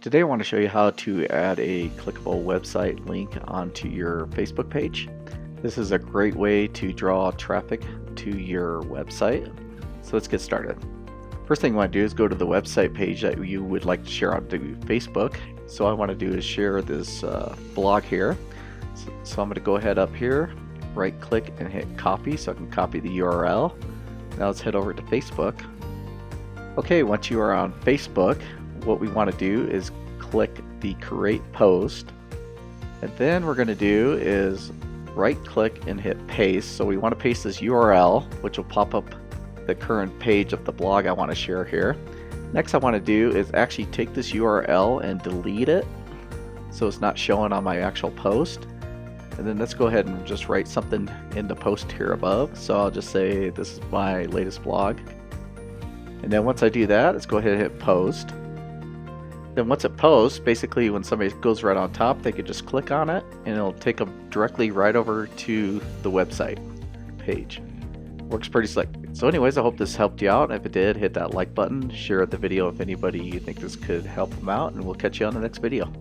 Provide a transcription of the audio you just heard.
Today I want to show you how to add a clickable website link onto your Facebook page. This is a great way to draw traffic to your website. So let's get started. First thing you want to do is go to the website page that you would like to share onto Facebook. So what I want to do is share this blog here. So I'm going to go ahead up here, right click and hit copy so I can copy the URL. Now let's head over to Facebook. Okay, once you are on Facebook, what we want to do is click the create post, and then we're going to do is right click and hit paste. So we want to paste this URL, which will pop up the current page of the blog I want to share here. Next I want to do is actually take this URL and delete it so it's not showing on my actual post. And then let's go ahead and just write something in the post here above. So I'll just say this is my latest blog. And then once I do that, let's go ahead and hit post. Then once it posts, basically when somebody goes right on top, they can just click on it and it'll take them directly right over to the website page. Works pretty slick. So anyways, I hope this helped you out. If it did, hit that like button, share the video if anybody you think this could help them out, and we'll catch you on the next video.